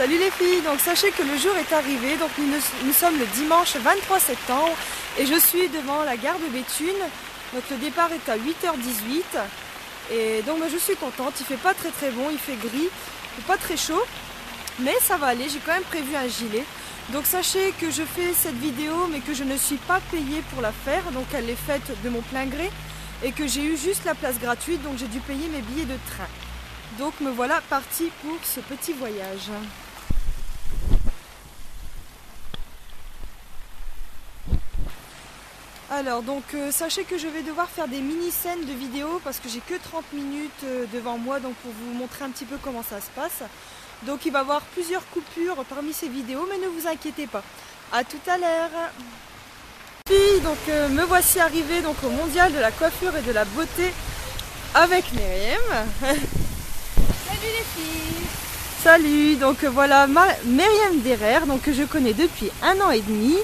Salut les filles, donc sachez que le jour est arrivé, donc nous sommes le dimanche 23 septembre et je suis devant la gare de Béthune. Donc le départ est à 8h18 et donc je suis contente, il fait pas très bon, il fait gris, il fait pas très chaud, mais ça va aller, j'ai quand même prévu un gilet. Donc sachez que je fais cette vidéo mais que je ne suis pas payée pour la faire, donc elle est faite de mon plein gré et que j'ai eu juste la place gratuite, donc j'ai dû payer mes billets de train. Donc me voilà partie pour ce petit voyage. Alors donc sachez que je vais devoir faire des mini-scènes de vidéo parce que j'ai que 30 minutes devant moi, donc pour vous montrer un petit peu comment ça se passe. Donc il va y avoir plusieurs coupures parmi ces vidéos, mais ne vous inquiétez pas. A tout à l'heure. Donc me voici arrivée donc, au mondial de la coiffure et de la beauté avec Myriam. Salut les filles. Salut, donc voilà Myriam Derer, donc que je connais depuis 1 an et demi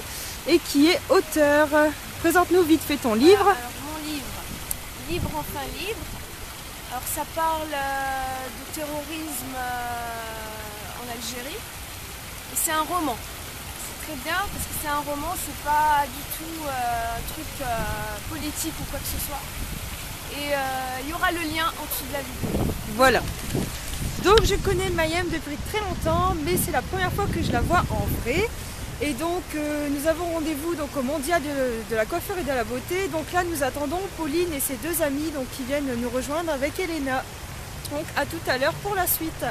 et qui est auteure. Présente-nous vite fait ton livre. Alors, mon livre, Libre enfin libre. Alors ça parle de terrorisme en Algérie. Et c'est un roman. C'est très bien parce que c'est un roman, c'est pas du tout un truc politique ou quoi que ce soit. Et il y aura le lien en dessous de la vidéo. Voilà. Donc je connais Myriam depuis très longtemps, mais c'est la première fois que je la vois en vrai. Et donc nous avons rendez-vous donc au mondial de la coiffure et de la beauté. Donc là nous attendons Pauline et ses 2 amies donc, qui viennent nous rejoindre avec Elena. Donc à tout à l'heure pour la suite.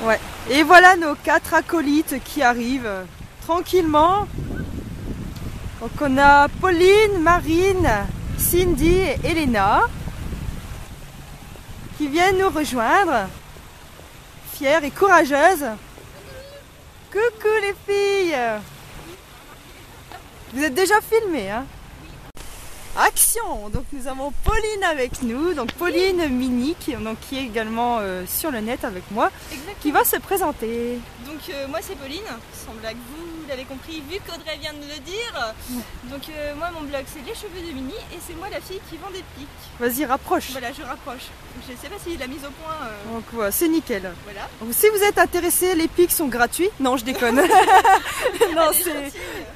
Ouais. Et voilà nos 4 acolytes qui arrivent tranquillement. Donc on a Pauline, Marine, Cindy et Elena qui viennent nous rejoindre, fières et courageuses. Coucou les filles! Vous êtes déjà filmées, hein? Action! Donc nous avons Pauline avec nous, donc Pauline Mini qui est également sur le net avec moi. Exactement. Qui va se présenter. Donc moi c'est Pauline, sans blague, vous l'avez compris vu qu'Audrey vient de le dire. Donc moi mon blog c'est les cheveux de Mini et c'est moi la fille qui vend des pics. Vas-y, rapproche. Voilà, je rapproche. Je sais pas si la mise au point... Donc voilà, c'est nickel. Voilà. Donc, si vous êtes intéressé, les pics sont gratuits. Non, je déconne. Non,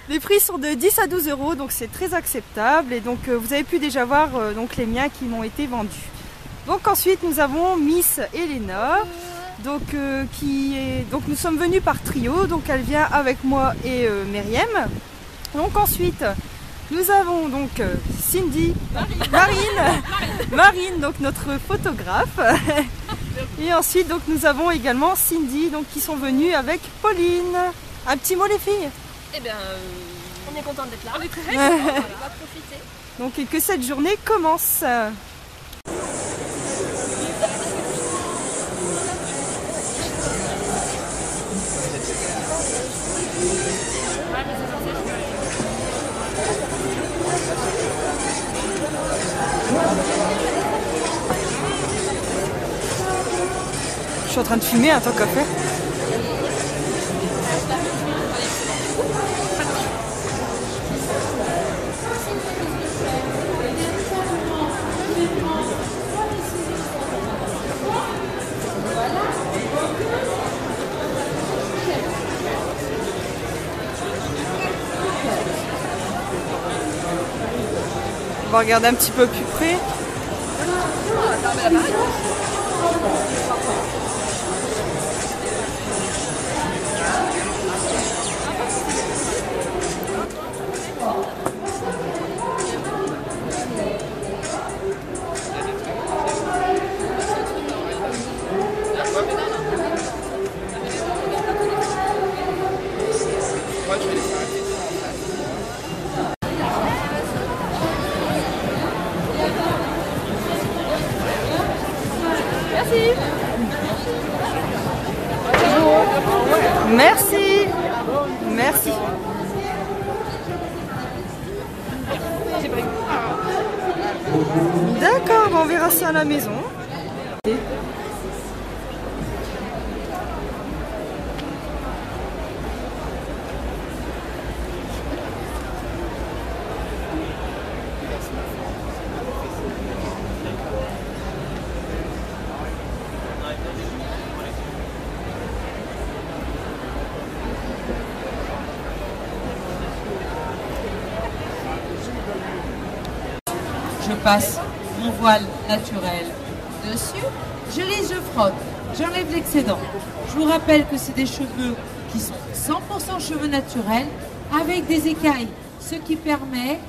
les prix sont de 10 à 12 €, donc c'est très acceptable. Et donc vous avez pu déjà voir donc, les miens qui m'ont été vendus. Donc ensuite nous avons Miss Elena. Donc, donc nous sommes venus par trio, donc elle vient avec moi et Myriam. Donc ensuite nous avons donc Cindy, Marine, donc notre photographe. Et ensuite donc nous avons également Cindy, donc qui sont venus avec Pauline. Un petit mot les filles? Eh bien, On est content d'être là. on est très contents, On va profiter. Donc et que cette journée commence. Je suis en train de fumer un tant qu'à faire. On va regarder un petit peu plus près. Merci. Merci. D'accord, on verra ça à la maison. Je passe mon voile naturel dessus, je lisse, je frotte, j'enlève l'excédent. Je vous rappelle que c'est des cheveux qui sont 100% cheveux naturels avec des écailles, ce qui permet,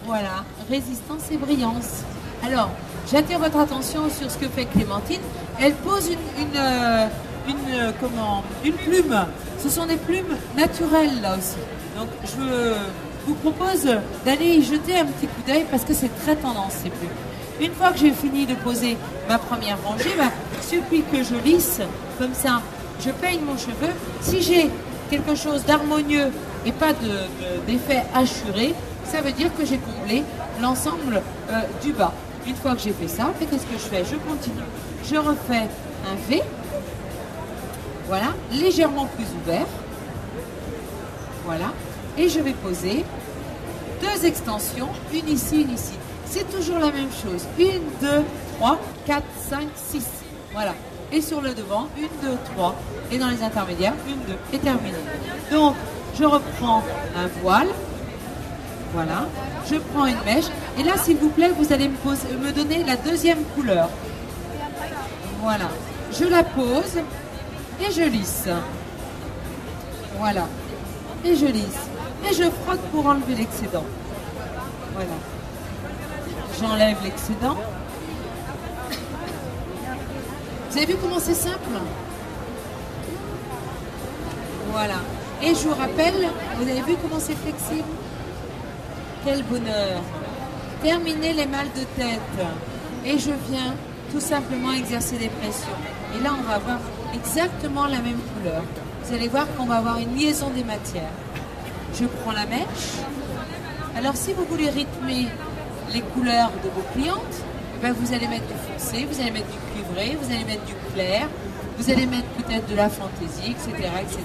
voilà, résistance et brillance. Alors, j'attire votre attention sur ce que fait Clémentine. Elle pose une plume. Ce sont des plumes naturelles là aussi. Donc, je vous propose d'aller y jeter un petit coup d'œil parce que c'est très tendance ces plumes. Une fois que j'ai fini de poser ma première rangée, il suffit que je lisse comme ça, je peigne mon cheveu. Si j'ai quelque chose d'harmonieux et pas d'effet hachuré, ça veut dire que j'ai comblé l'ensemble du bas. Une fois que j'ai fait ça, qu'est-ce que je fais? Je continue. Je refais un V, voilà, légèrement plus ouvert, voilà. Et je vais poser deux extensions, une ici, une ici. C'est toujours la même chose. 1, 2, 3, 4, 5, 6. Voilà. Et sur le devant, 1, 2, 3. Et dans les intermédiaires, 1, 2. Et terminé. Donc, je reprends un voile. Voilà. Je prends une mèche. Et là, s'il vous plaît, vous allez me donner la deuxième couleur. Voilà. Je la pose et je lisse. Voilà. Et je lisse. Et je frotte pour enlever l'excédent. Voilà. J'enlève l'excédent. Vous avez vu comment c'est simple? Voilà. Et je vous rappelle, vous avez vu comment c'est flexible? Quel bonheur! Terminer les mal de tête. Et je viens tout simplement exercer des pressions. Et là, on va avoir exactement la même couleur. Vous allez voir qu'on va avoir une liaison des matières. Je prends la mèche. Alors, si vous voulez rythmer les couleurs de vos clientes, ben vous allez mettre du foncé, vous allez mettre du cuivré, vous allez mettre du clair, vous allez mettre peut-être de la fantaisie, etc., etc.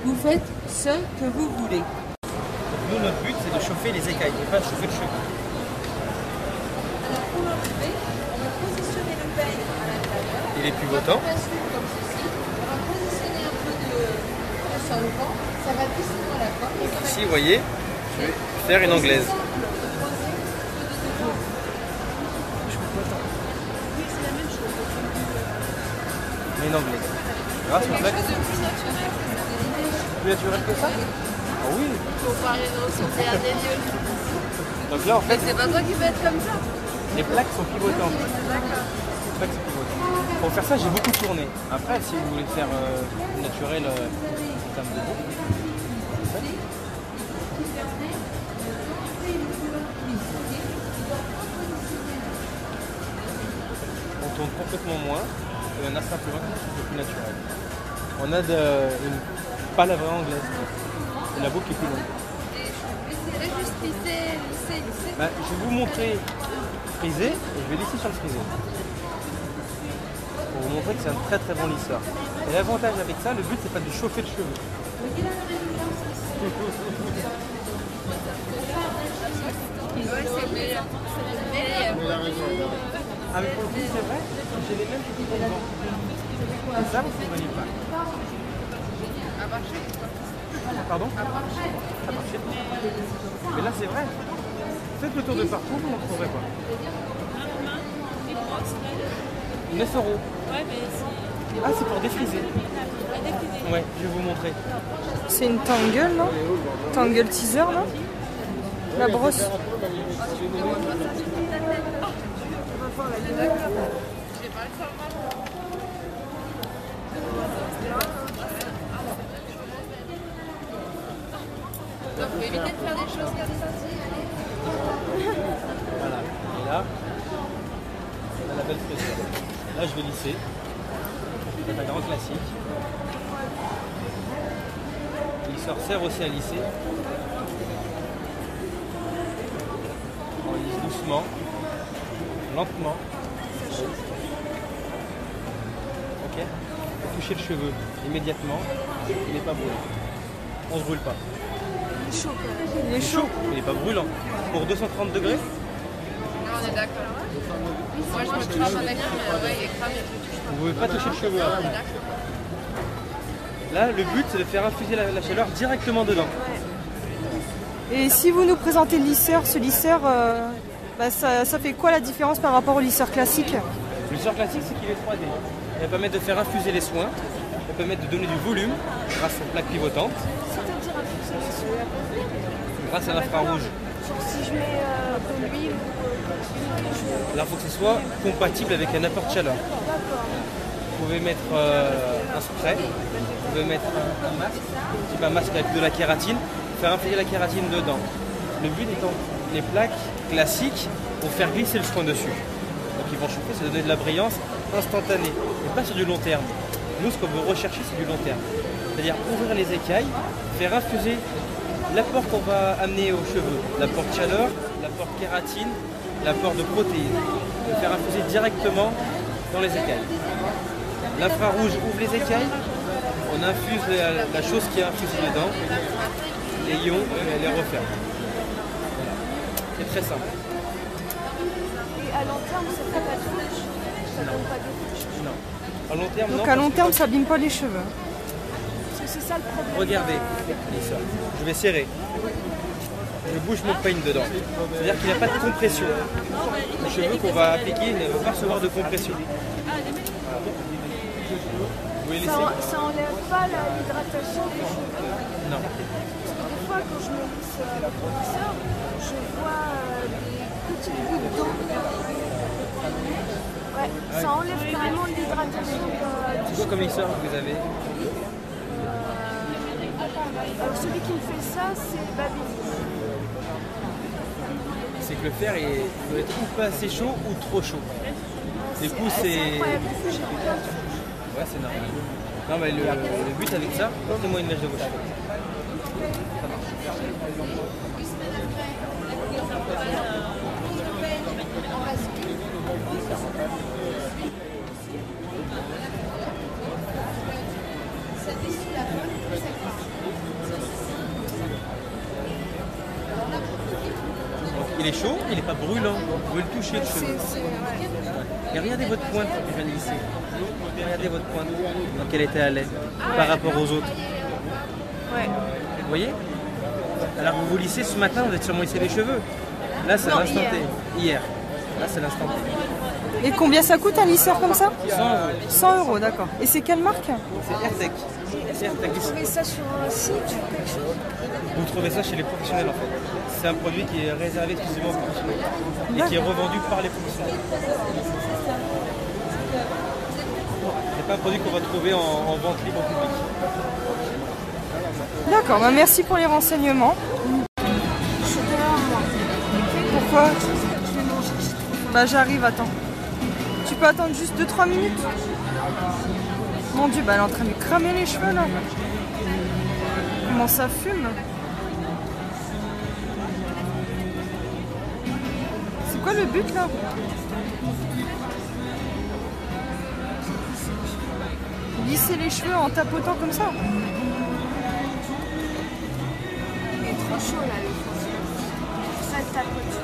Vous faites ce que vous voulez. Nous, notre but, c'est de chauffer les écailles, et pas de chauffer le cheveu. Alors, pour l'enlever, on va positionner le peigne à l'intérieur. Il est pivotant. On va suivre comme ceci. On va positionner un peu de solvant. Ça va descendre la coque. Ici, vous voyez, je vais faire une anglaise. Une anglaise. Ah, c'est complexe. Plus naturel que ça? Ah oui. Faut pas ressembler à des dieux. Donc là, en fait, C'est pas toi qui vas être comme ça. les plaques sont pivotantes. Les plaques sont pivotantes. Pour faire ça, j'ai beaucoup tourné. Après, si vous voulez faire naturel en termes de bout, on tourne complètement moins et on a simplement quelque chose de plus naturel. On a pas la vraie anglaise. Et la boucle est plus longue. Bah, je vais vous montrer frisé et je vais lisser sur le frisé. Pour vous montrer que c'est un très très bon lisseur. Et l'avantage avec ça, le but c'est pas de chauffer le cheveu. Ah mais pour le coup c'est vrai, j'ai les mêmes petits mouvements. Et ça vous ne voyez pas. Pardon? À marcher. Mais là c'est vrai. Faites le tour de partout, vous n'en trouverez pas. 9 €. Ah, c'est pour défriser. Ouais, je vais vous montrer. C'est une Tangle, non? Tangle teaser, non? La brosse. Donc, faut éviter de faire des choses comme ça. Voilà. Et là, on a la belle fraîcheur. Là, je vais lisser. C'est un grand classique. Le lisseur sert aussi à lisser. On lisse doucement, lentement. toucher le cheveu immédiatement, il n'est pas brûlant. On ne se brûle pas. Il est chaud quand même. Il est chaud. Il n'est pas brûlant. Pour 230 degrés, On est d'accord. Moi, je me touche avec ouais, et crame, je me touche pas. vous ne pouvez pas toucher le cheveu. On Hein. est d'accord. Là, le but, c'est de faire infuser la chaleur directement dedans. Et si vous nous présentez le lisseur, ce lisseur, ça fait quoi la différence par rapport au lisseur classique? Le lisseur classique, c'est qu'il est 3D. Il va permettre de faire infuser les soins, il va permettre de donner du volume grâce aux plaques pivotantes, C'est-à-dire infuser les soins. grâce à l'infrarouge. Genre si je mets de l'huile ou Là, il faut que ce soit compatible avec un apport de chaleur. Vous pouvez mettre un spray, vous pouvez mettre un masque, un masque avec de la kératine, faire infuser la kératine dedans. Le but étant les plaques classiques vont faire glisser le soin dessus. Donc ils vont chauffer, ça va donner de la brillance instantanée, et pas sur du long terme. Nous, ce qu'on veut rechercher, c'est du long terme. C'est-à-dire ouvrir les écailles, faire infuser l'apport qu'on va amener aux cheveux, l'apport de chaleur, l'apport de kératine, l'apport de protéines. Le faire infuser directement dans les écailles. L'infrarouge ouvre les écailles, on infuse la chose qui est infusée dedans, les ions, et les referme. Voilà. C'est très simple. et à long terme ça fait pas de flèche. Ça donne pas de flèche. Non. À long terme, non. Donc à long terme, ça abîme pas les cheveux. Parce que c'est ça le problème. Regardez, Lisa, je vais serrer. Je bouge mon peigne dedans. C'est-à-dire qu'il n'y a pas de compression. Le cheveu qu'on va appliquer ne va pas recevoir de compression. Vous voulez laisser? Ça enlève pas l'hydratation des cheveux. Non. Parce que des fois quand je me lisse le lisseur, je vois des petites gouttes d'eau. Ouais, ça enlève carrément l'hydratation du C'est quoi comme lisseur que vous avez? Alors celui qui me fait ça, c'est Babyliss. C'est que le fer doit être ou pas assez chaud ou trop chaud. Du coup, C'est c'est. incroyable, du coup, j'ai plein de trucs. Ouais, c'est normal. Non, mais le but avec ça, portez-moi une mèche de vos cheveux. Ça marche. Il est chaud, il n'est pas brûlant. Vous pouvez le toucher le cheveu. Et regardez votre pointe que je viens de lisser. Regardez votre pointe, dans quel état elle est par rapport aux autres. Ouais. Vous voyez? Alors que vous vous lissez ce matin, vous êtes sûrement lissé les cheveux. Là, c'est Non, l'instant hier. T. Hier. Là, c'est l'instant T. Et combien ça coûte un lisseur comme ça? 100 €. 100 €, d'accord. Et c'est quelle marque? C'est AirTech. C'est AirTech. Vous trouvez ça sur un site ou quelque chose? Vous trouvez ça chez les professionnels en fait. C'est un produit qui est réservé exclusivement aux professionnels et qui est revendu par les professionnels. C'est pas un produit qu'on va trouver en vente libre au public. D'accord, merci pour les renseignements. Je suis dehors, moi. Pourquoi? Je vais manger. Bah j'arrive, attends. Tu peux attendre juste 2-3 minutes? Mon Dieu, bah elle est en train de lui cramer les cheveux là. Comment ça fume? C'est quoi le but là? Lisser les cheveux en tapotant comme ça? Il est trop chaud là, le fond. Ça le tapote.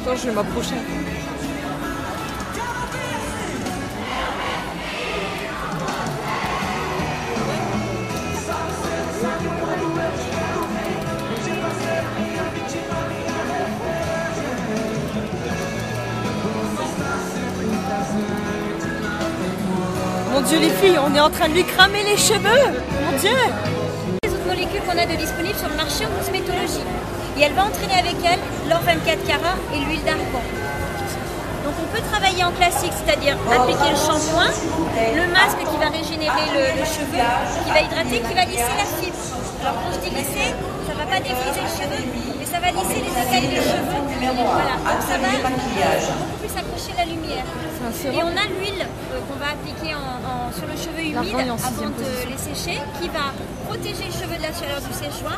Attends, je vais m'approcher. Mon Dieu les filles, on est en train de lui cramer les cheveux! Mon Dieu! Les autres molécules qu'on a de disponibles sur le marché en cosmétologie. Et elle va entraîner avec elle l'or 24 carats et l'huile d'argan. Donc on peut travailler en classique, c'est-à-dire appliquer le shampoing, le masque qui va régénérer le cheveu, qui va hydrater, qui va lisser la fibre. Alors quand je dis lisser, ça ne va pas défriser le cheveu, mais ça va lisser les écailles des cheveux. Voilà, donc ça va beaucoup plus accrocher la lumière. Et on a l'huile qu'on va appliquer sur le cheveu humide avant de les sécher, qui va protéger les cheveux de la chaleur du séchoir,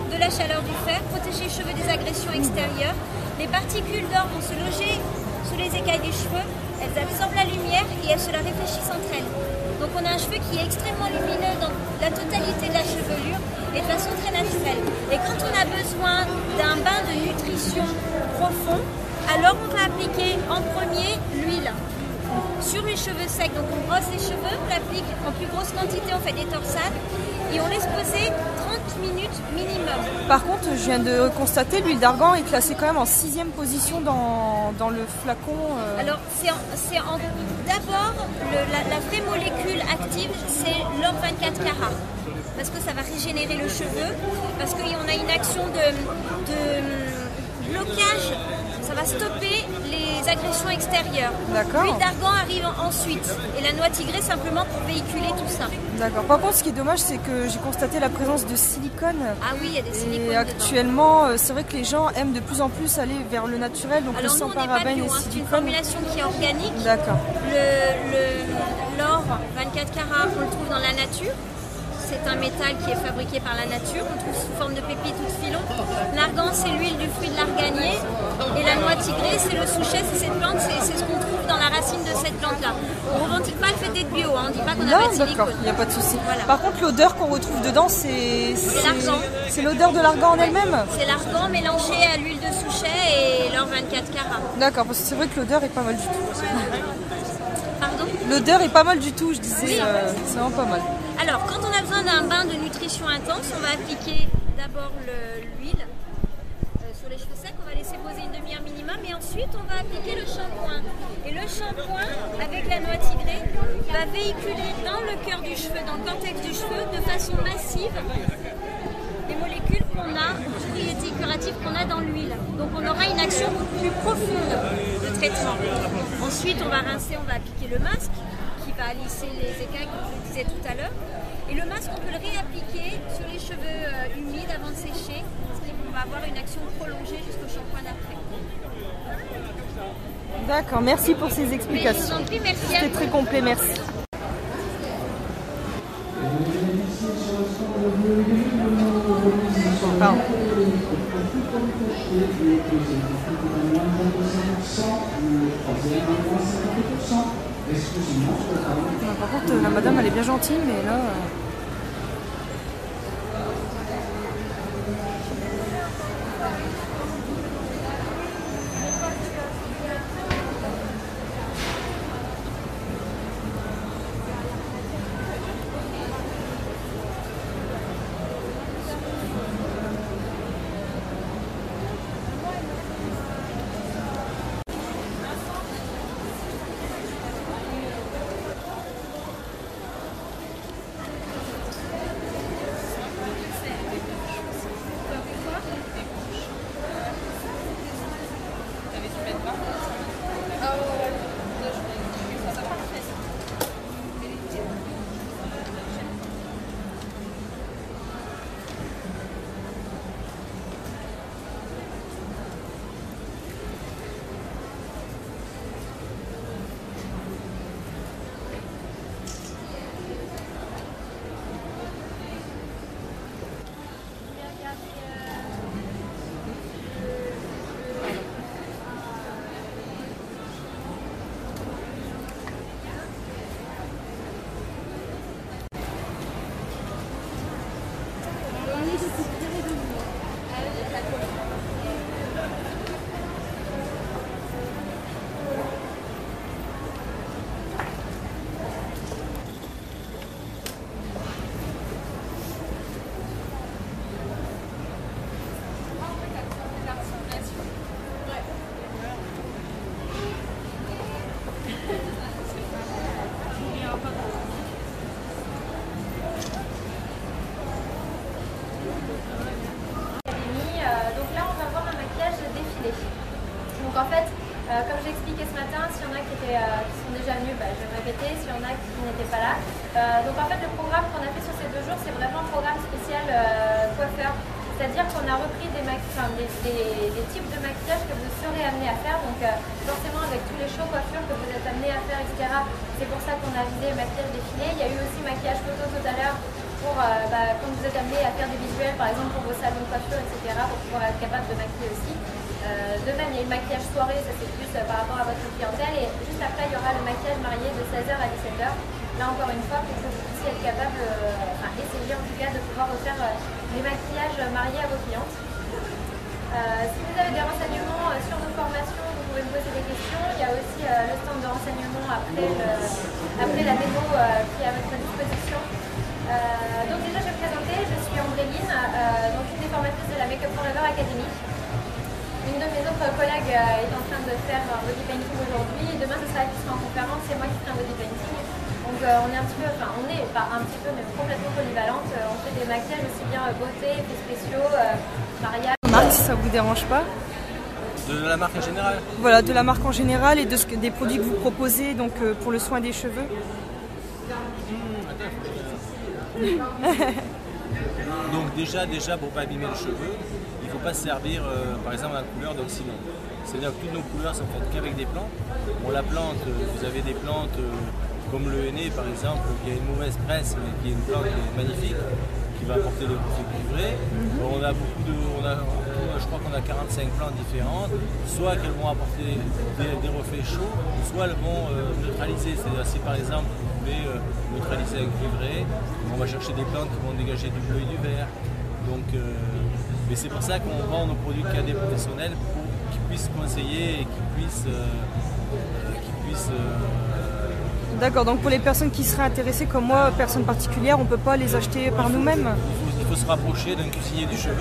de la chaleur du fer, protéger les cheveux des agressions extérieures. Les particules d'or vont se loger sous les écailles des cheveux, elles absorbent la lumière et elles se la réfléchissent entre elles. Donc Donc on a un cheveu qui est extrêmement lumineux dans la totalité de la chevelure et de façon très naturelle. Et quand on a besoin d'un bain de nutrition profond, alors on va appliquer en premier l'huile sur les cheveux secs. Donc on brosse les cheveux, on l'applique en plus grosse quantité, on fait des torsades et on laisse poser 30 minutes minimum. Par contre, je viens de constater, l'huile d'argan est classée quand même en 6e position dans le flacon. Alors d'abord, la vraie molécule active, c'est l'or 24 carats. Parce que ça va régénérer le cheveu, parce qu'on a une action de blocage, ça va stopper les agressions extérieures. D'accord. L'huile d'argan arrive ensuite, et la noix tigrée simplement pour véhiculer tout ça. D'accord. Par contre, ce qui est dommage, c'est que j'ai constaté la présence de silicone. Ah oui, il y a des silicones Et actuellement, c'est vrai que les gens aiment de plus en plus aller vers le naturel, donc alors le nous, sans on n'est pas parabènes bio, et c'est une silicone. formulation qui est organique. D'accord. L'or 24 carats, on le trouve dans la nature. C'est un métal qui est fabriqué par la nature, on trouve sous forme de pépites ou de filons. L'argan, c'est l'huile du fruit de l'arganier. Et la noix tigrée, c'est le souchet, c'est cette plante, c'est ce qu'on trouve dans la racine de cette plante-là. On ne revendique pas le fait d'être bio, on ne dit pas qu'on n'a pas de silicone. D'accord, il n'y a pas de souci. Voilà. Par contre, l'odeur qu'on retrouve dedans, c'est l'argan. C'est l'odeur de l'argan en elle-même. C'est l'argan mélangé à l'huile de souchet et l'or 24 carats. D'accord, parce que c'est vrai que l'odeur est pas mal du tout. Pardon ? L'odeur est pas mal du tout, je disais, Oui. c'est vraiment pas mal. Alors, quand on a besoin d'un bain de nutrition intense, on va appliquer d'abord l'huile sur les cheveux secs, on va laisser poser une demi-heure minimum et ensuite on va appliquer le shampoing. Et le shampoing, avec la noix tigrée, va véhiculer dans le cœur du cheveu, dans le cortex du cheveu, de façon massive, les molécules qu'on a, propriétés curatives qu'on a dans l'huile. Donc on aura une action plus profonde de traitement. Ensuite, on va rincer, on va appliquer le masque, qui va lisser les écailles, comme je le disais tout à l'heure. Et le masque, on peut le réappliquer sur les cheveux humides avant de sécher. On va avoir une action prolongée jusqu'au shampoing d'après. D'accord, merci pour ces Mais je explications. vous en prie, merci à C'était vous. très complet, merci. Pardon. Par contre, la madame, elle est bien gentille, mais là... Donc en fait, comme j'ai expliqué ce matin, s'il y en a qui sont déjà venus, je vais me répéter, s'il y en a qui n'étaient pas là. Donc en fait, le programme qu'on a fait sur ces 2 jours, c'est vraiment un programme spécial coiffeur. C'est-à-dire qu'on a repris des types de maquillage que vous serez amenés à faire. Donc forcément avec tous les shows coiffures que vous êtes amenés à faire, etc. C'est pour ça qu'on a visé le maquillage défilé. Il y a eu aussi maquillage photo tout à l'heure pour quand vous êtes amenés à faire des visuels, par exemple pour vos salons de coiffure, etc. Pour pouvoir être capable de maquiller aussi. De même, il y a eu le maquillage soirée, ça c'est plus par rapport à votre clientèle. Et juste après, il y aura le maquillage marié de 16h à 17h. là encore une fois, pour que vous puissiez être capable, enfin essayer en tout cas de pouvoir refaire les maquillages mariés à vos clientes. Si vous avez des renseignements sur nos formations, vous pouvez me poser des questions. Il y a aussi le stand de renseignement après la démo qui est à votre disposition. Donc déjà, je vais me présenter, je suis Ambréline, donc une des formatrices de la Make Up Forever Academy. Une de mes autres collègues est en train de faire un body painting aujourd'hui. Demain, ce sera elle qui sera en conférence, c'est moi qui ferai un body painting. Donc on est un petit peu, enfin on est pas un petit peu, mais complètement polyvalente. On fait des maquillages aussi bien beauté, effets spéciaux, mariage. Marque, si ça vous dérange pas. De la marque en général? Voilà, de la marque en général et des produits que vous proposez donc, pour le soin des cheveux. Donc déjà pour pas abîmer le cheveu, il ne faut pas se servir par exemple à la couleur d'oxydant. C'est-à-dire que toutes nos couleurs sont faites qu'avec des plantes. Bon, la plante, vous avez des plantes comme le henné par exemple, qui a une mauvaise presse mais qui est une plante qui est magnifique, qui va apporter des effets cuivrés. On a je crois qu'on a 45 plantes différentes, soit qu'elles vont apporter des reflets chauds, soit elles vont neutraliser. C'est-à-dire si par exemple vous voulez neutraliser un cuivré, on va chercher des plantes qui vont dégager du bleu et du vert. Donc, mais c'est pour ça qu'on vend nos produits qu'à des professionnels pour qu'ils puissent conseiller et qu'ils puissent D'accord, donc pour les personnes qui seraient intéressées comme moi, personnes particulières, on ne peut pas les acheter par nous-mêmes? Il faut se rapprocher d'un cuisinier du cheveu.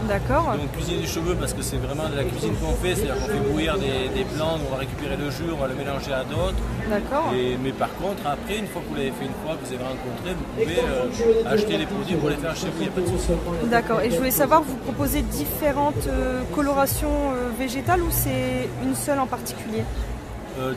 D'accord. Donc cuisinier du cheveu parce que c'est vraiment de la cuisine qu'on fait, c'est-à-dire qu'on fait bouillir des plantes, on va récupérer le jus, on va le mélanger à d'autres. D'accord. Mais par contre, après, une fois que vous l'avez fait, une fois que vous avez rencontré, vous pouvez acheter les produits pour les faire chez vous, il n'y a pas de souci. D'accord, et je voulais savoir, vous proposez différentes colorations végétales ou c'est une seule en particulier?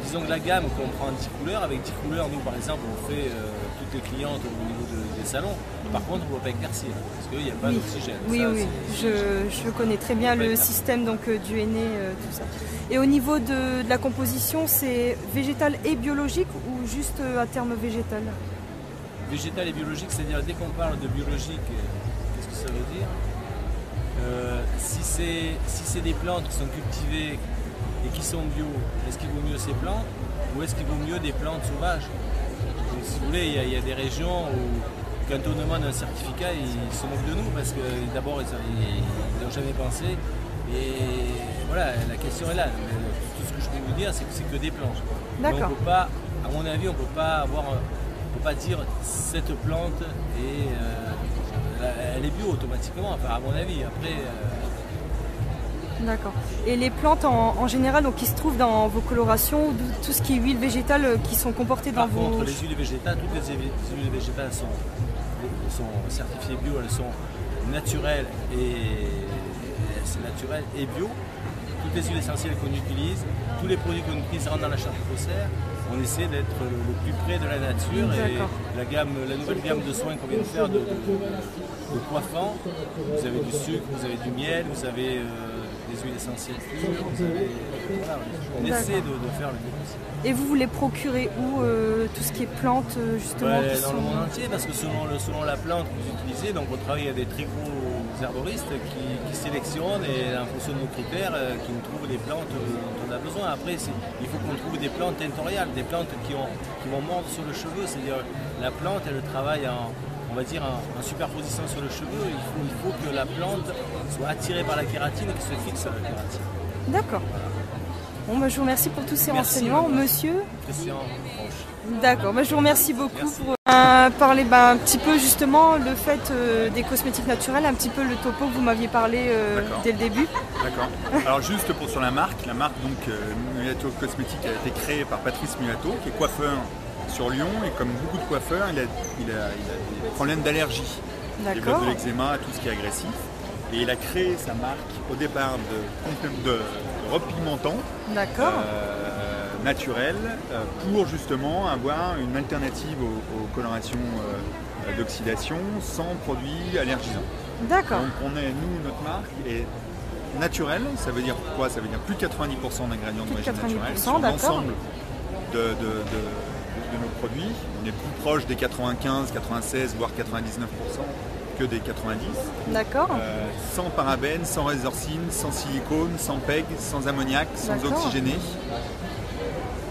Disons que la gamme comprend 10 couleurs. Avec 10 couleurs, nous par exemple, on fait toutes les clientes au niveau des salons. Par contre, on ne va pas éclaircir parce qu'il n'y a pas d'oxygène. Oui, oui, je connais très bien le système donc, du henné, tout ça. Et au niveau de la composition, c'est végétal et biologique ou juste à terme végétal? Végétal et biologique, c'est-à-dire dès qu'on parle de biologique, qu'est-ce que ça veut dire? Si c'est des plantes qui sont cultivées et qui sont bio, est-ce qu'il vaut mieux ces plantes ou est-ce qu'il vaut mieux des plantes sauvages? Donc, si vous voulez, il y a des régions où quand on demande un certificat, ils se moquent de nous parce que d'abord ils n'ont jamais pensé. Et voilà, la question est là. Tout ce que je peux vous dire, c'est que c'est que des plantes. D'accord. On peut pas, à mon avis, on ne peut pas dire cette plante elle est bio automatiquement, enfin à mon avis. Après. D'accord. Et les plantes en général donc, qui se trouvent dans vos colorations, tout ce qui est huile végétale qui sont comportées dans vos... Par contre, les huiles végétales, toutes les huiles végétales sont certifiées bio, elles sont naturelles et bio. Toutes les huiles essentielles qu'on utilise, tous les produits qu'on utilise rentrent dans la charte faussaire. On essaie d'être le plus près de la nature et la nouvelle gamme de soins qu'on vient de faire de coiffants, vous avez du sucre, vous avez du miel, vous avez des huiles essentielles pures, on essaie de faire le mieux possible. Et vous voulez procurer où tout ce qui est plantes justement dans le monde entier, parce que selon la plante que vous utilisez, donc on travaille avec des très gros herboristes qui sélectionnent et en fonction de nos critères, qui nous trouvent les plantes dont on a besoin. Après, il faut qu'on trouve des plantes territoriales, des plantes qui vont mordre sur le cheveu, c'est-à-dire la plante, elle travaille en superposition sur le cheveu. Il faut que la plante soit attirée par la kératine et qu'elle se fixe sur la kératine. D'accord. Bon, je vous remercie pour tous ces renseignements, monsieur. Christian Franche. D'accord, je vous remercie beaucoup pour parler un petit peu justement le fait des cosmétiques naturels, un petit peu le topo que vous m'aviez parlé dès le début. D'accord. Alors juste sur la marque donc Mulato Cosmétique a été créée par Patrice Mulato, qui est coiffeur sur Lyon, et comme beaucoup de coiffeurs, il a des problèmes d'allergie. Il développe de l'eczéma, tout ce qui est agressif. Et il a créé sa marque au départ de repigmentant naturel pour justement avoir une alternative aux colorations d'oxydation sans produits allergisants. D'accord. Donc notre marque est naturelle, ça veut dire quoi? Ça veut dire plus de 90% d'ingrédients d'origine naturelle sur l'ensemble de nos produits. On est plus proche des 95, 96, voire 99% que des 90. D'accord. Sans parabènes, sans résorcine, sans silicone, sans PEG, sans ammoniac, sans oxygéné.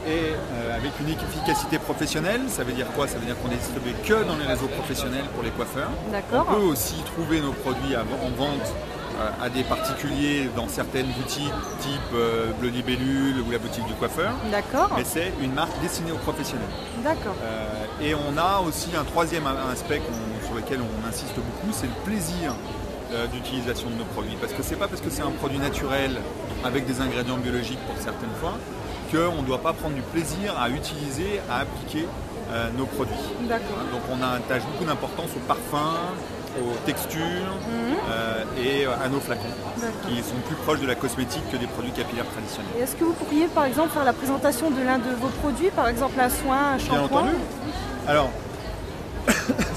et avec une efficacité professionnelle. Ça veut dire quoi? Ça veut dire qu'on est distribué que dans les réseaux professionnels pour les coiffeurs. D'accord. On peut aussi trouver nos produits en vente à des particuliers dans certaines boutiques type Bleu Libellule ou la boutique du coiffeur. D'accord. Mais c'est une marque destinée aux professionnels. D'accord. Et on a aussi un troisième aspect sur lequel on insiste beaucoup, c'est le plaisir d'utilisation de nos produits. Parce que c'est pas parce que c'est un produit naturel avec des ingrédients biologiques pour certaines fois qu'on ne doit pas prendre du plaisir à utiliser, à appliquer nos produits. D'accord. Donc on attache beaucoup d'importance aux parfums, aux textures et à nos flacons, qui sont plus proches de la cosmétique que des produits capillaires traditionnels. Et est-ce que vous pourriez par exemple faire la présentation de l'un de vos produits, par exemple un soin, un shampoing? Bien entendu. Alors,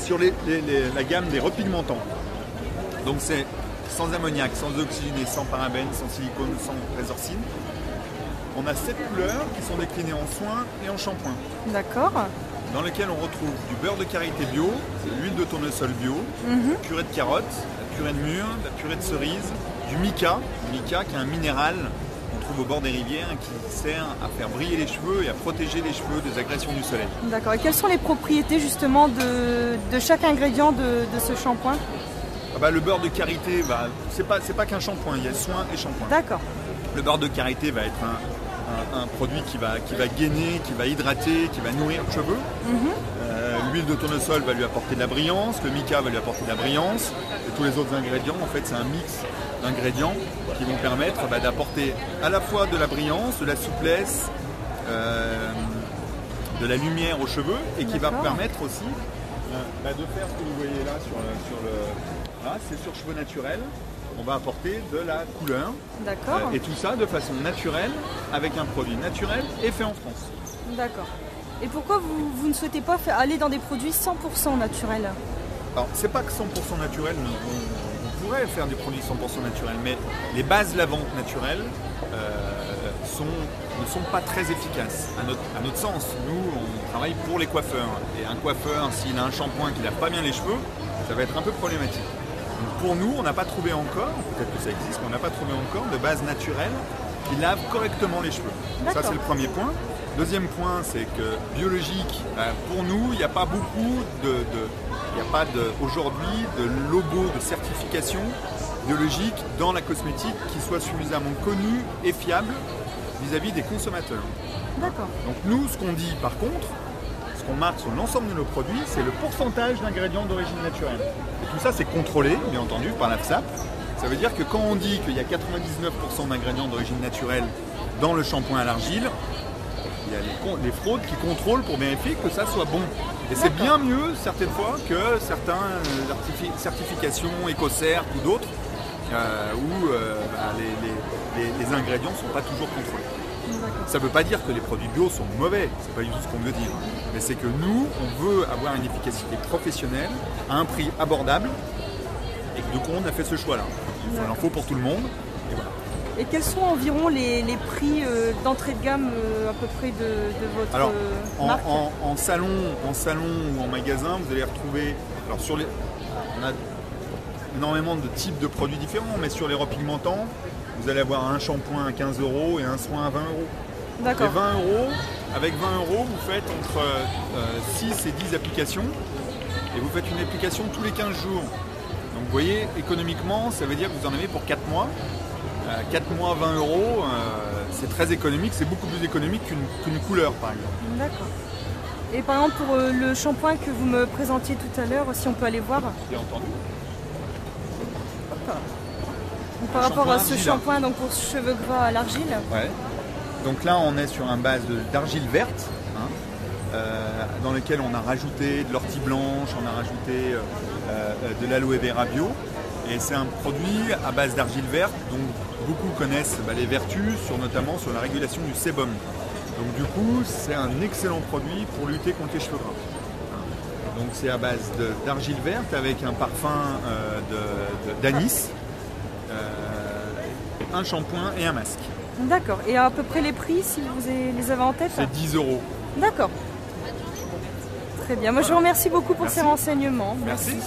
sur la gamme des repigmentants, donc c'est sans ammoniac, sans oxygéné, sans parabènes, sans silicone, sans résorcine. On a 7 couleurs qui sont déclinées en soins et en shampoing. D'accord. Dans lesquels on retrouve du beurre de karité bio, de l'huile de tournesol bio, purée de carottes, la purée de mûre, la purée de cerise, du mica, qui est un minéral qu'on trouve au bord des rivières et qui sert à faire briller les cheveux et à protéger les cheveux des agressions du soleil. D'accord. Et quelles sont les propriétés justement de chaque ingrédient de ce shampoing? Le beurre de karité, c'est pas qu'un shampoing, il y a soin et shampoing. D'accord. Le beurre de karité va être un produit qui va gainer, qui va hydrater, qui va nourrir le cheveu. L'huile de tournesol va lui apporter de la brillance, le mica va lui apporter de la brillance, et tous les autres ingrédients, en fait, c'est un mix d'ingrédients qui vont permettre d'apporter à la fois de la brillance, de la souplesse, de la lumière aux cheveux, et qui va permettre aussi de faire ce que vous voyez là c'est sur cheveux naturels. On va apporter de la couleur. D'accord. Et tout ça de façon naturelle, avec un produit naturel et fait en France. D'accord. Et pourquoi vous ne souhaitez pas aller dans des produits 100% naturels? Alors, c'est pas que 100% naturel, on pourrait faire des produits 100% naturels, mais les bases lavantes naturelles ne sont pas très efficaces, à notre sens. Nous, on travaille pour les coiffeurs. Et un coiffeur, s'il a un shampoing qui lave pas bien les cheveux, ça va être un peu problématique. Pour nous, on n'a pas trouvé encore, peut-être que ça existe, mais on n'a pas trouvé encore de base naturelle qui lave correctement les cheveux. Ça, c'est le premier point. Deuxième point, c'est que biologique, pour nous, il n'y a pas beaucoup il n'y a pas aujourd'hui de logo de certification biologique dans la cosmétique qui soit suffisamment connu et fiable vis-à-vis des consommateurs. D'accord. Donc nous, ce qu'on dit par contre, ce qu'on marque sur l'ensemble de nos produits, c'est le pourcentage d'ingrédients d'origine naturelle. Et tout ça, c'est contrôlé, bien entendu, par la FSAP. Ça veut dire que quand on dit qu'il y a 99% d'ingrédients d'origine naturelle dans le shampoing à l'argile, il y a les fraudes qui contrôlent pour vérifier que ça soit bon. Et c'est bien mieux, certaines fois, que certaines certifications écocères ou d'autres, où les ingrédients ne sont pas toujours contrôlés. Ça ne veut pas dire que les produits bio sont mauvais, c'est pas du tout ce qu'on veut dire. Mais c'est que nous, on veut avoir une efficacité professionnelle à un prix abordable et que du coup on a fait ce choix-là. Il en faut pour tout le monde. Et voilà. Et quels sont environ les prix d'entrée de gamme à peu près de votre marque? En salon ou en magasin, vous allez retrouver. Alors on a énormément de types de produits différents, mais sur les repigmentants, vous allez avoir un shampoing à 15 € et un soin à 20 €. D'accord. Et 20 €, avec 20 €, vous faites entre 6 et 10 applications et vous faites une application tous les 15 jours. Donc vous voyez, économiquement, ça veut dire que vous en avez pour 4 mois. 4 mois, 20 €, c'est très économique, c'est beaucoup plus économique qu'une couleur par exemple. D'accord. Et par exemple pour le shampoing que vous me présentiez tout à l'heure, si on peut aller voir. Bien entendu. Donc, par rapport à ce shampoing donc pour cheveux gras à l'argile. Ouais. Donc là on est sur un base d'argile verte, dans lequel on a rajouté de l'ortie blanche, on a rajouté de l'aloe vera bio. Et c'est un produit à base d'argile verte dont beaucoup connaissent les vertus, notamment sur la régulation du sébum. Donc du coup, c'est un excellent produit pour lutter contre les cheveux gras. Donc c'est à base d'argile verte avec un parfum d'anis, un shampoing et un masque. D'accord. Et à peu près les prix, si vous les avez en tête? C'est 10 €. D'accord. Très bien. Moi, je vous remercie beaucoup pour ces renseignements. Merci.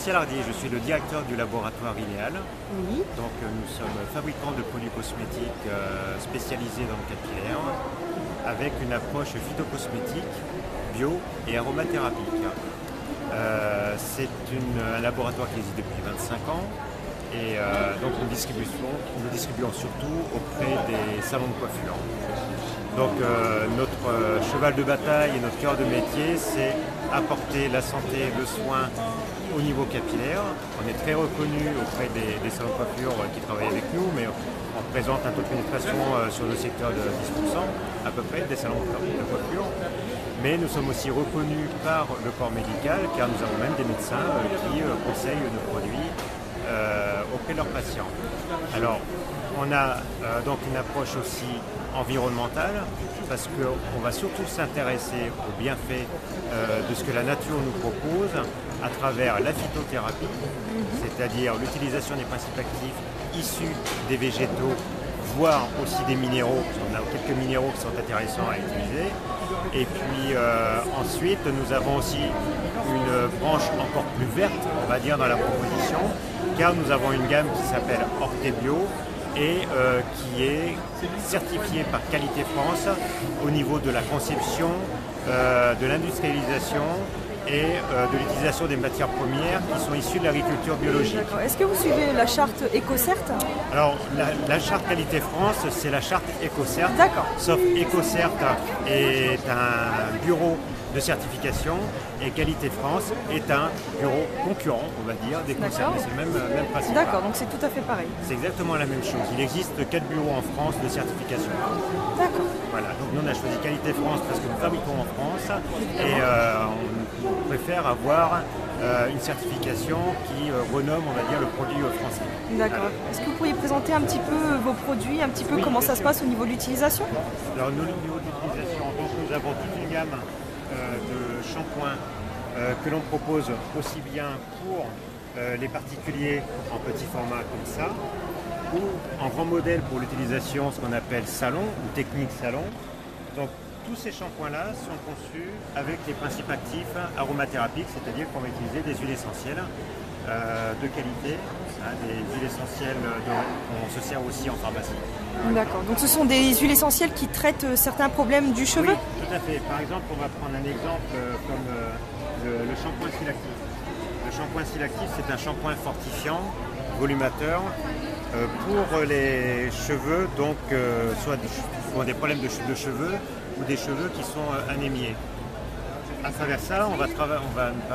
Martial Hardy, je suis le directeur du laboratoire Ideal. Oui. Donc nous sommes fabricants de produits cosmétiques spécialisés dans le capillaire avec une approche phytocosmétique, bio et aromathérapique. C'est un laboratoire qui existe depuis 25 ans et donc nous distribuons surtout auprès des salons de coiffure. Donc notre cheval de bataille et notre cœur de métier, c'est apporter la santé, le soin au niveau capillaire. On est très reconnu auprès des salons de coiffure qui travaillent avec nous, mais on présente un taux de pénétration sur le secteur de 10% à peu près des salons de coiffure. Mais nous sommes aussi reconnus par le corps médical, car nous avons même des médecins qui conseillent nos produits auprès de leurs patients. Alors, on a donc une approche aussi environnementale, parce qu'on va surtout s'intéresser aux bienfaits de ce que la nature nous propose à travers la phytothérapie, c'est-à-dire l'utilisation des principes actifs issus des végétaux, voire aussi des minéraux, parce qu'on a quelques minéraux qui sont intéressants à utiliser. Et puis ensuite, nous avons aussi une branche encore plus verte, on va dire, dans la proposition, car nous avons une gamme qui s'appelle Ortebio et qui est certifiée par Qualité France au niveau de la conception, de l'industrialisation et de l'utilisation des matières premières qui sont issues de l'agriculture biologique. Est-ce que vous suivez la charte EcoCert? Alors, la charte Qualité France, c'est la charte EcoCert. D'accord. Sauf EcoCert est un bureau de certification et Qualité France est un bureau concurrent, on va dire, des concerts. C'est le même principe. D'accord, donc c'est tout à fait pareil. C'est exactement la même chose. Il existe 4 bureaux en France de certification. D'accord. Voilà, donc nous on a choisi Qualité France parce que nous fabriquons en France et on préfère avoir une certification qui renomme, on va dire, le produit français. D'accord. Est-ce que vous pourriez présenter un petit peu vos produits, un petit peu comment ça se passe au niveau de l'utilisation? Alors nous, au niveau de l'utilisation, nous avons toute une gamme de shampoings que l'on propose aussi bien pour les particuliers en petit format comme ça, ou en grand modèle pour l'utilisation, ce qu'on appelle salon ou technique salon. Donc tous ces shampoings-là sont conçus avec les principes actifs aromathérapiques, c'est-à-dire qu'on va utiliser des huiles essentielles de qualité, des huiles essentielles qu'on se sert aussi en pharmacie. D'accord, donc ce sont des huiles essentielles qui traitent certains problèmes du cheveu? Oui, tout à fait. Par exemple, on va prendre un exemple comme le shampoing Silactif. Le shampoing Silactif, c'est un shampoing fortifiant, volumateur, pour les cheveux, donc soit qui ont des problèmes de cheveux ou des cheveux qui sont anémiés. À travers ça, on va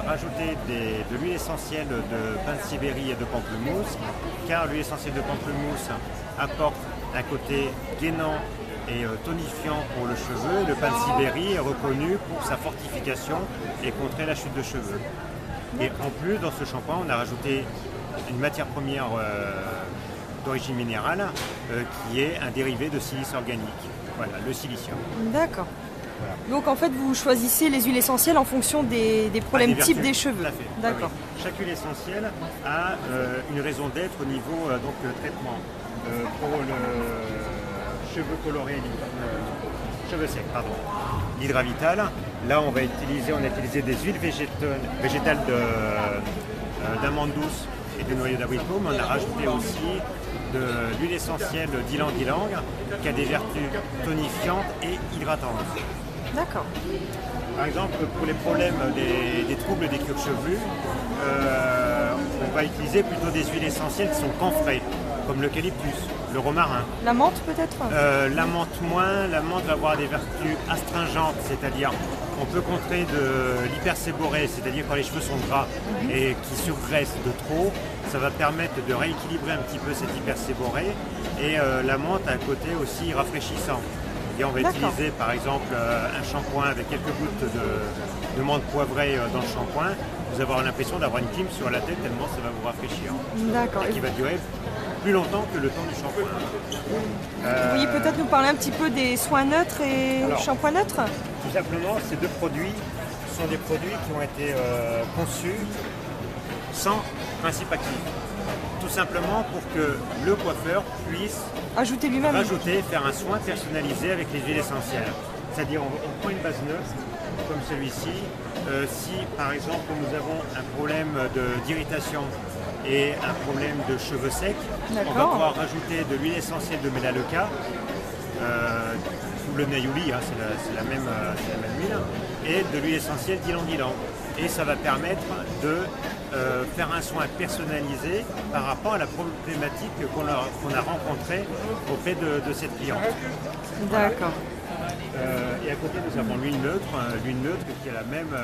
rajouter de l'huile essentielle de pin de Sibérie et de pamplemousse, car l'huile essentielle de pamplemousse apporte un côté gainant et tonifiant pour le cheveu. Le pin de Sibérie est reconnu pour sa fortification et contrer la chute de cheveux. Et en plus, dans ce shampoing, on a rajouté une matière première d'origine minérale qui est un dérivé de silice organique. Voilà, le silicium. D'accord. Voilà. Donc en fait, vous choisissez les huiles essentielles en fonction des problèmes types des cheveux. Tout à fait. D'accord. Oui. Chaque huile essentielle a une raison d'être au niveau traitement. Pour le cheveux coloré, cheveux secs, pardon. L'hydravital, là on a utilisé des huiles végétales d'amande douce et de noyau d'abricot, mais on a rajouté aussi de l'huile essentielle d'ylang-ylang qui a des vertus tonifiantes et hydratantes. D'accord. Par exemple, pour les problèmes des troubles des cuirs chevelus, on va utiliser plutôt des huiles essentielles qui sont camphrées, comme l'eucalyptus, le romarin. La menthe peut-être? La menthe moins, la menthe va avoir des vertus astringentes, c'est-à-dire on peut contrer de l'hyperséborrhée, c'est-à-dire quand les cheveux sont gras et qui surgraissent de trop, ça va permettre de rééquilibrer un petit peu cette hyperséborrhée. Et la menthe a un côté aussi rafraîchissant. Et on va utiliser par exemple un shampoing avec quelques gouttes de menthe poivrée dans le shampoing. Vous allez avoir l'impression d'avoir une clim sur la tête tellement ça va vous rafraîchir. D'accord. Et qui va durer plus longtemps que le temps du shampoing. Vous pourriez peut-être nous parler un petit peu des soins neutres et shampoing neutre? Tout simplement, ces deux produits sont des produits qui ont été conçus sans principe actif. Tout simplement pour que le coiffeur puisse ajouter lui-même, faire un soin personnalisé avec les huiles essentielles. C'est-à-dire on prend une base neutre, comme celui-ci. Si par exemple nous avons un problème d'irritation et un problème de cheveux secs, on va pouvoir rajouter de l'huile essentielle de Melaleuca, ou le Nayouli, hein, c'est la même huile, et de l'huile essentielle d'ylang-ylang. Et ça va permettre de faire un soin personnalisé par rapport à la problématique qu'on a rencontrée auprès de cette cliente. D'accord. Et à côté, nous avons l'huile neutre qui est la même